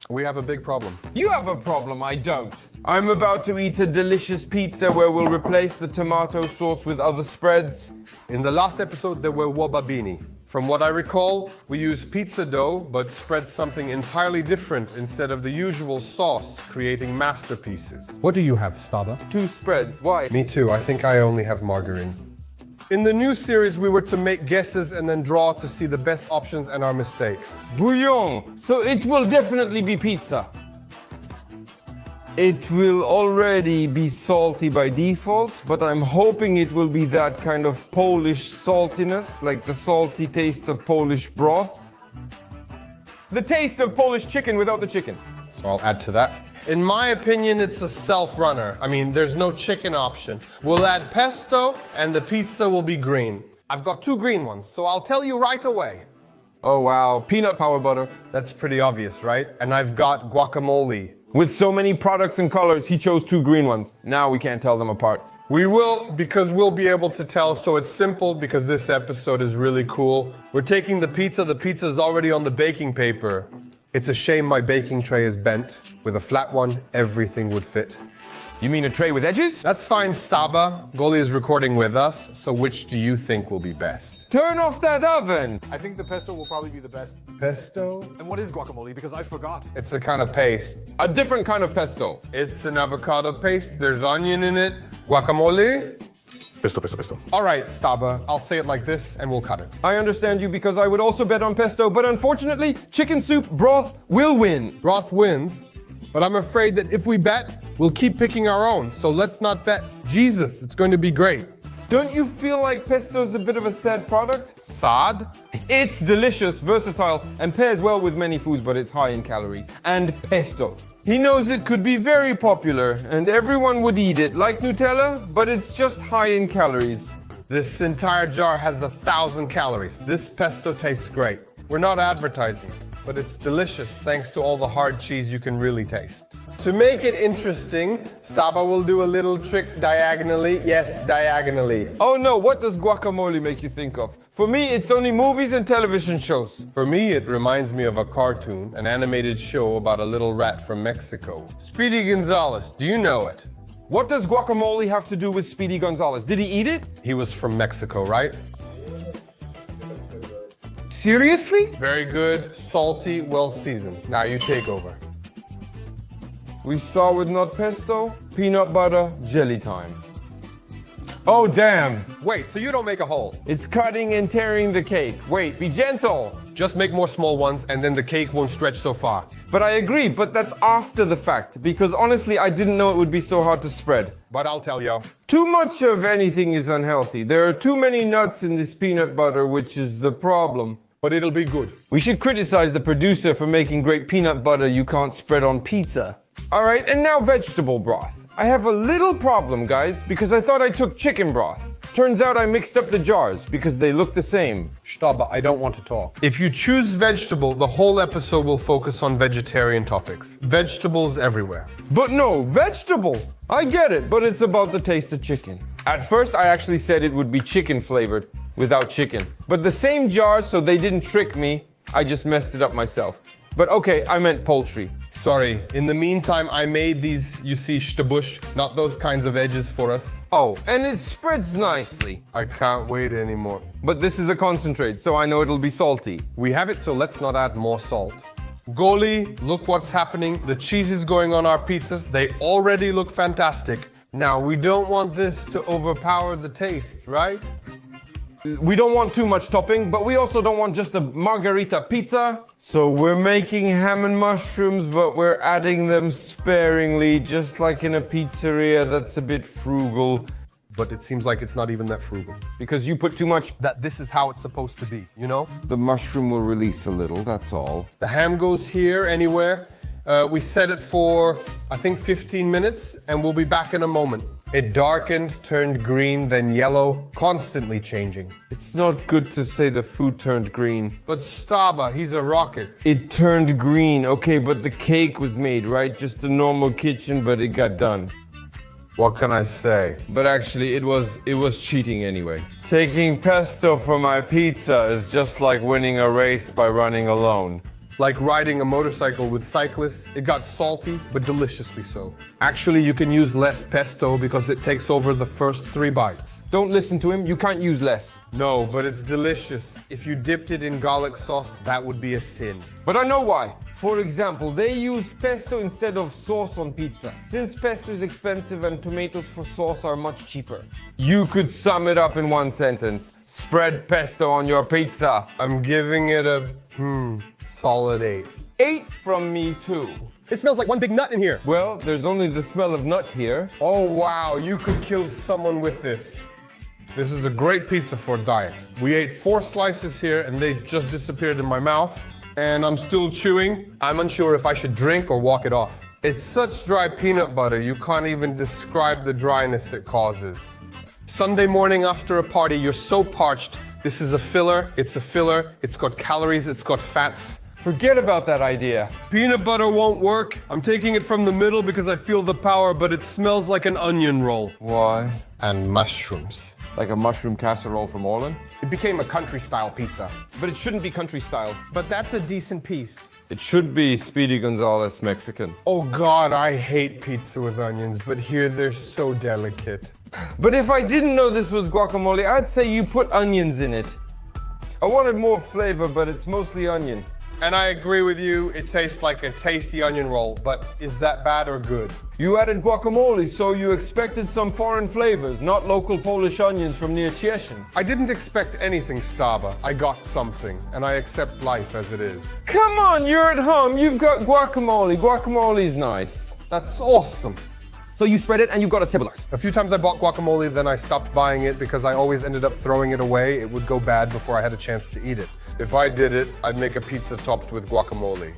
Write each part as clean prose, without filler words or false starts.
We have a big problem. You have a problem, I don't. I'm about to eat a delicious pizza where we'll replace the tomato sauce with other spreads. In the last episode, there were wobabini. From what I recall, we used pizza dough, but spread something entirely different instead of the usual sauce, creating masterpieces. What do you have, Staba? 2 spreads, why? Me too, I think I only have margarine. In the new series, we were to make guesses and then draw to see the best options and our mistakes. Bouillon, so it will definitely be pizza. It will already be salty by default, but I'm hoping it will be that kind of Polish saltiness, like the salty taste of Polish broth. The taste of Polish chicken without the chicken. So I'll add to that. In my opinion, it's a self-runner. I mean, there's no chicken option. We'll add pesto and the pizza will be green. I've got 2 green ones, so I'll tell you right away. Oh wow, peanut power butter. That's pretty obvious, right? And I've got guacamole. With so many products and colors, he chose 2 green ones. Now we can't tell them apart. We will, because we'll be able to tell, so it's simple because this episode is really cool. We're taking the pizza is already on the baking paper. It's a shame my baking tray is bent. With a flat one, everything would fit. You mean a tray with edges? That's fine, Staba. Goli is recording with us, so which do you think will be best? Turn off that oven! I think the pesto will probably be the best. Pesto? And what is guacamole? Because I forgot. It's a kind of paste. A different kind of pesto. It's an avocado paste, there's onion in it. Guacamole? Pesto. All right, Staba, I'll say it like this and we'll cut it. I understand you because I would also bet on pesto, but unfortunately, chicken soup broth will win. Broth wins, but I'm afraid that if we bet, we'll keep picking our own, so let's not bet. Jesus, it's going to be great. Don't you feel like pesto's a bit of a sad product? Sad? It's delicious, versatile, and pairs well with many foods, but it's high in calories. And pesto. He knows it could be very popular, and everyone would eat it, like Nutella, but it's just high in calories. This entire jar has 1,000 calories. This pesto tastes great. We're not advertising it, but it's delicious thanks to all the hard cheese you can really taste. To make it interesting, Staba will do a little trick diagonally. Yes, diagonally. Oh no, what does guacamole make you think of? For me, it's only movies and television shows. For me, it reminds me of a cartoon, an animated show about a little rat from Mexico. Speedy Gonzales, do you know it? What does guacamole have to do with Speedy Gonzales? Did he eat it? He was from Mexico, right? Seriously? Very good, salty, well seasoned. Now you take over. We start with not pesto, peanut butter, jelly time. Oh damn! Wait, so you don't make a hole? It's cutting and tearing the cake. Wait, be gentle! Just make more small ones and then the cake won't stretch so far. But I agree, but that's after the fact, because honestly I didn't know it would be so hard to spread. But I'll tell you. Too much of anything is unhealthy. There are too many nuts in this peanut butter, which is the problem. But it'll be good. We should criticize the producer for making great peanut butter you can't spread on pizza. Alright, and now vegetable broth. I have a little problem, guys, because I thought I took chicken broth. Turns out I mixed up the jars because they look the same. Staba, I don't want to talk. If you choose vegetable, the whole episode will focus on vegetarian topics. Vegetables everywhere. But no, vegetable! I get it, but it's about the taste of chicken. At first, I actually said it would be chicken flavored, without chicken. But the same jars, so they didn't trick me. I just messed it up myself. But okay, I meant poultry. Sorry, in the meantime, I made these, you see, shtabush, not those kinds of edges for us. Oh, and it spreads nicely. I can't wait anymore. But this is a concentrate, so I know it'll be salty. We have it, so let's not add more salt. Goli, look what's happening. The cheese is going on our pizzas. They already look fantastic. Now, we don't want this to overpower the taste, right? We don't want too much topping, but we also don't want just a margarita pizza. So we're making ham and mushrooms, but we're adding them sparingly, just like in a pizzeria that's a bit frugal. But it seems like it's not even that frugal. Because you put too much. That this is how it's supposed to be, you know? The mushroom will release a little, that's all. The ham goes here, anywhere. We set it for, I think, 15 minutes, and we'll be back in a moment. It darkened, turned green, then yellow, constantly changing. It's not good to say the food turned green. But Staba, he's a rocket. It turned green, okay, but the cake was made, right? Just a normal kitchen, but it got done. What can I say? But actually, it was cheating anyway. Taking pesto for my pizza is just like winning a race by running alone. Like riding a motorcycle with cyclists, it got salty, but deliciously so. Actually, you can use less pesto because it takes over the first 3 bites. Don't listen to him, you can't use less. No, but it's delicious. If you dipped it in garlic sauce, that would be a sin. But I know why. For example, they use pesto instead of sauce on pizza, since pesto is expensive and tomatoes for sauce are much cheaper. You could sum it up in one sentence. Spread pesto on your pizza. I'm giving it a, solid 8. 8 from me too. It smells like one big nut in here. Well, there's only the smell of nut here. Oh wow, you could kill someone with this. This is a great pizza for diet. We ate 4 slices here and they just disappeared in my mouth. And I'm still chewing. I'm unsure if I should drink or walk it off. It's such dry peanut butter, you can't even describe the dryness it causes. Sunday morning after a party, you're so parched. This is a filler, it's got calories, it's got fats. Forget about that idea. Peanut butter won't work. I'm taking it from the middle because I feel the power, but it smells like an onion roll. Why? And mushrooms. Like a mushroom casserole from Orland? It became a country-style pizza. But it shouldn't be country style. But that's a decent piece. It should be Speedy Gonzales Mexican. Oh God, I hate pizza with onions, but here they're so delicate. But if I didn't know this was guacamole, I'd say you put onions in it. I wanted more flavor, but it's mostly onion. And I agree with you, it tastes like a tasty onion roll, but is that bad or good? You added guacamole, so you expected some foreign flavors, not local Polish onions from near Szczecin. I didn't expect anything, Staba. I got something, and I accept life as it is. Come on, you're at home, you've got guacamole. Guacamole's nice. That's awesome. So you spread it and you've got a ciboulars. A few times I bought guacamole, then I stopped buying it because I always ended up throwing it away. It would go bad before I had a chance to eat it. If I did it, I'd make a pizza topped with guacamole.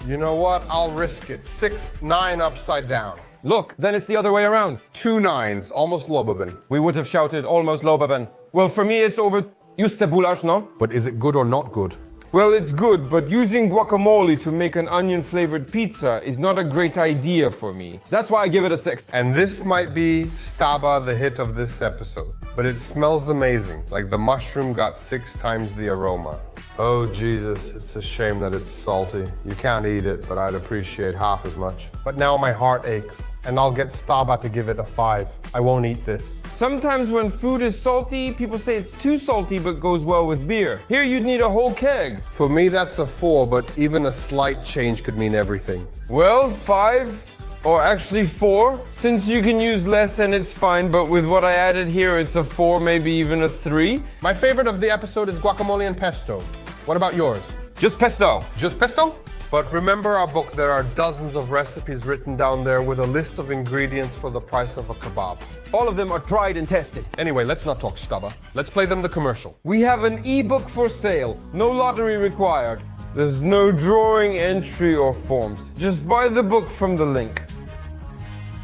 You know what? I'll risk it. 6, 9 upside down. Look, then it's the other way around. 2 9s, almost Lobobin. We would have shouted almost Lobaben. Well, for me it's over. Use cebularz, no? But is it good or not good? Well, it's good, but using guacamole to make an onion-flavored pizza is not a great idea for me. That's why I give it a 6. And this might be Staba, the hit of this episode. But it smells amazing, like the mushroom got 6 times the aroma. Oh Jesus, it's a shame that it's salty. You can't eat it, but I'd appreciate half as much. But now my heart aches, and I'll get Staba to give it a 5. I won't eat this. Sometimes when food is salty, people say it's too salty but goes well with beer. Here you'd need a whole keg. For me, that's a 4, but even a slight change could mean everything. Well, 5, or actually 4, since you can use less and it's fine, but with what I added here, it's a 4, maybe even a 3. My favorite of the episode is guacamole and pesto. What about yours? Just pesto. Just pesto? But remember our book, there are dozens of recipes written down there with a list of ingredients for the price of a kebab. All of them are tried and tested. Anyway, let's not talk Staba. Let's play them the commercial. We have an ebook for sale. No lottery required. There's no drawing, entry, or forms. Just buy the book from the link.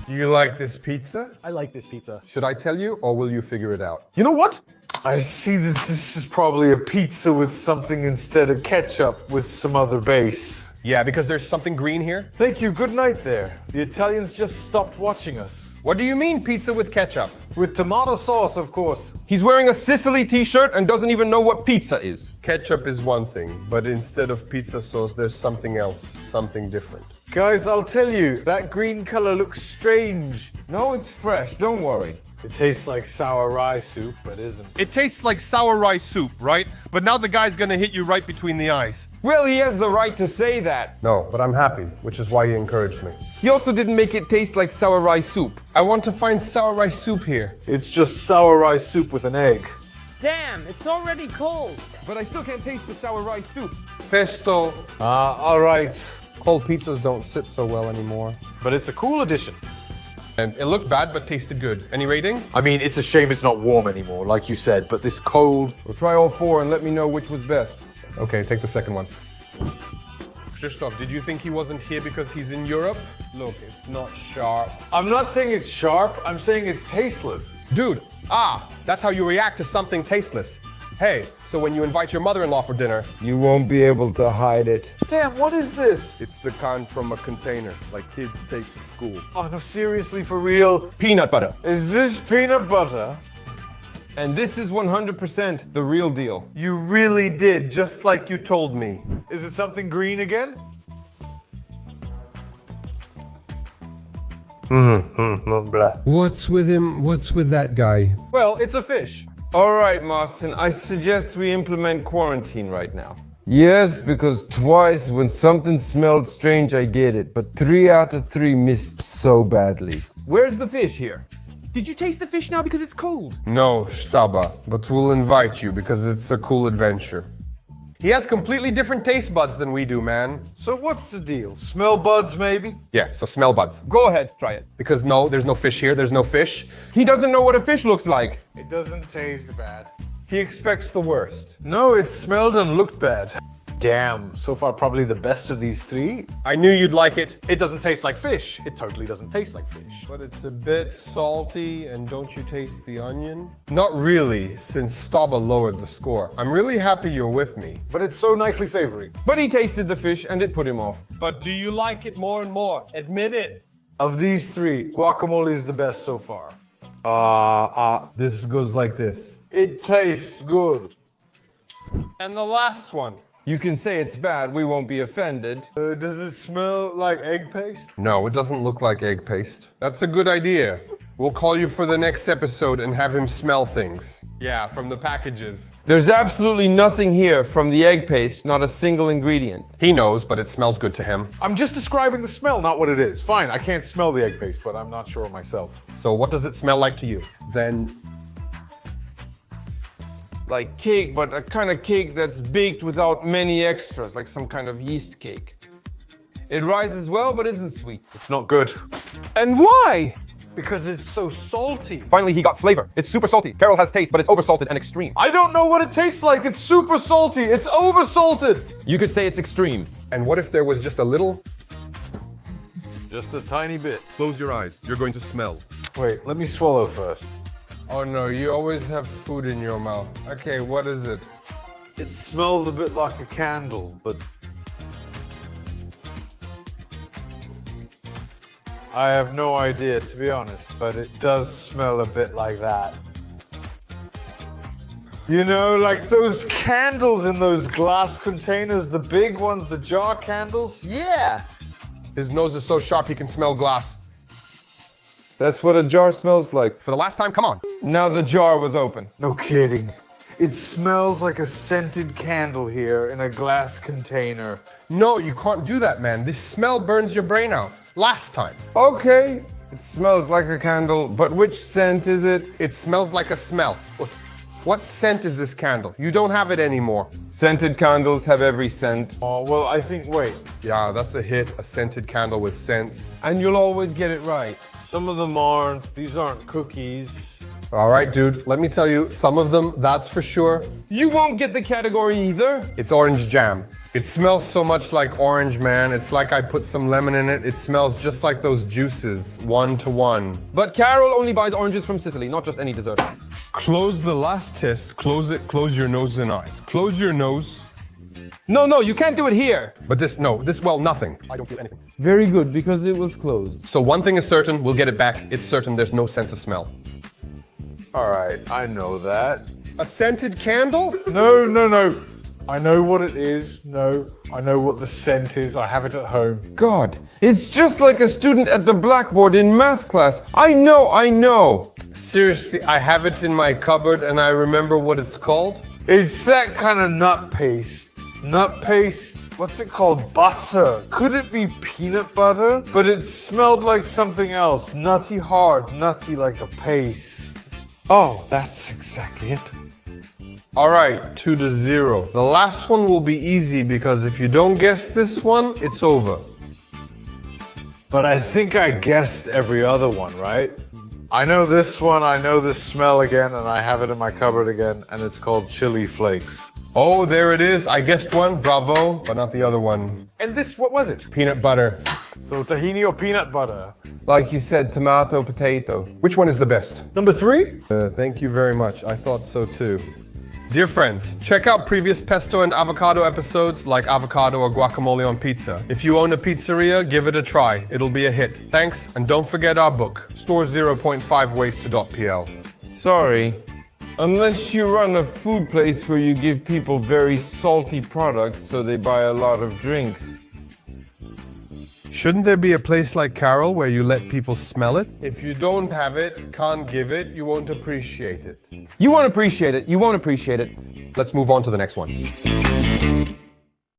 Do you like this pizza? I like this pizza. Should I tell you, or will you figure it out? You know what? I see that this is probably a pizza with something instead of ketchup with some other base. Yeah, because there's something green here. Thank you, good night there. The Italians just stopped watching us. What do you mean pizza with ketchup? With tomato sauce, of course. He's wearing a Sicily t-shirt and doesn't even know what pizza is. Ketchup is one thing, but instead of pizza sauce, there's something else, something different. Guys, I'll tell you, that green color looks strange. No, it's fresh, don't worry. It tastes like sour rye soup, but isn't. It tastes like sour rice soup, right? But now the guy's gonna hit you right between the eyes. Well, he has the right to say that. No, but I'm happy, which is why he encouraged me. He also didn't make it taste like sour rice soup. I want to find sour rice soup here. It's just sour rye soup with an egg. Damn, it's already cold. But I still can't taste the sour rice soup. Pesto. All right. Cold pizzas don't sit so well anymore. But it's a cool addition. And it looked bad, but tasted good. Any rating? I mean, it's a shame it's not warm anymore, like you said, but this cold... We'll try all 4 and let me know which was best. Okay, take the second one. Krzysztof, did you think he wasn't here because he's in Europe? Look, it's not sharp. I'm not saying it's sharp, I'm saying it's tasteless. Dude, that's how you react to something tasteless. Hey, so when you invite your mother-in-law for dinner, You won't be able to hide it. Damn, what is this? it's the kind from a container, like kids take to school. Oh no, seriously, for real? Peanut butter. Is this peanut butter? And this is 100% the real deal. You really did, just like you told me. Is it something green again? What's with him? What's with that guy? Well, it's a fish. All right, Marston, I suggest we implement quarantine right now. Yes, because twice when something smelled strange, I get it. But 3 out of 3 missed so badly. Where's the fish here? Did you taste the fish now because it's cold? No, Staba, but we'll invite you because it's a cool adventure. He has completely different taste buds than we do, man. So what's the deal? Smell buds, maybe? Yeah, so smell buds. Go ahead, try it. Because no, there's no fish here, there's no fish. He doesn't know what a fish looks like. It doesn't taste bad. He expects the worst. No, it smelled and looked bad. Damn, so far probably the best of these 3. I knew you'd like it. It doesn't taste like fish. It totally doesn't taste like fish. But it's a bit salty, and don't you taste the onion? Not really, since Staba lowered the score. I'm really happy you're with me. But it's so nicely savory. But he tasted the fish and it put him off. But do you like it more and more? Admit it. Of these 3, guacamole is the best so far. This goes like this. It tastes good. And the last one. You can say it's bad, we won't be offended. Does it smell like egg paste? No, it doesn't look like egg paste. That's a good idea. We'll call you for the next episode and have him smell things. Yeah, from the packages. There's absolutely nothing here from the egg paste, not a single ingredient. He knows, but it smells good to him. I'm just describing the smell, not what it is. Fine, I can't smell the egg paste, but I'm not sure myself. So what does it smell like to you? Then Like cake, but a kind of cake that's baked without many extras, like some kind of yeast cake. It rises well, but isn't sweet. It's not good. And why? Because it's so salty. Finally, he got flavor. It's super salty. Carol has taste, but it's oversalted and extreme. I don't know what it tastes like. It's super salty. It's oversalted. You could say it's extreme. And what if there was just a little? Just a tiny bit. Close your eyes. You're going to smell. Wait, let me swallow first. Oh no, you always have food in your mouth. Okay, what is it? It smells a bit like a candle, but I have no idea, to be honest, but it does smell a bit like that. You know, like those candles in those glass containers, the big ones, the jar candles? Yeah! His nose is so sharp he can smell glass. That's what a jar smells like. For the last time, come on. Now the jar was open. No kidding. It smells like a scented candle here in a glass container. No, you can't do that, man. This smell burns your brain out. Last time. Okay, it smells like a candle, but which scent is it? It smells like a smell. What scent is this candle? You don't have it anymore. Scented candles have every scent, Oh, well, I think, wait. Yeah, that's a hit. A scented candle with scents. and you'll always get it right. Some of them aren't. These aren't cookies. All right, dude. Let me tell you, some of them, that's for sure. You won't get the category either. It's orange jam. It smells so much like orange, man. It's like I put some lemon in it. It smells just like those juices, 1 to 1. But Carol only buys oranges from Sicily, not just any dessert ones. Close the last test. Close it. Close your nose and eyes. Close your nose. No, you can't do it here. But well, nothing. I don't feel anything. Very good, because it was closed. So one thing is certain, we'll get it back. It's certain there's no sense of smell. All right, I know that. A scented candle? No. I know what it is. No, I know what the scent is. I have it at home. God, it's just like a student at the blackboard in math class. I know. Seriously, I have it in my cupboard and I remember what it's called. It's that kind of nut paste. Nut paste. What's it called? Butter. Could it be peanut butter? But it smelled like something else. Nutty hard. Nutty like a paste. Oh, that's exactly it. All right, 2-0. The last one will be easy because if you don't guess this one, it's over. But I think I guessed every other one, right? I know this one, I know this smell again, and I have it in my cupboard again, and it's called chili flakes. Oh, there it is. I guessed one. Bravo, but not the other one. And this, what was it? Peanut butter. So tahini or peanut butter? Like you said, tomato, potato. Which one is the best? Number 3? Thank you very much. I thought so too. Dear friends, check out previous pesto and avocado episodes like avocado or guacamole on pizza. If you own a pizzeria, give it a try. It'll be a hit. Thanks, and don't forget our book, Store 0.5 Waste to .pl. Sorry. Unless you run a food place where you give people very salty products so they buy a lot of drinks. Shouldn't there be a place like Carol where you let people smell it? If you don't have it, can't give it, you won't appreciate it. You won't appreciate it. You won't appreciate it. Let's move on to the next one.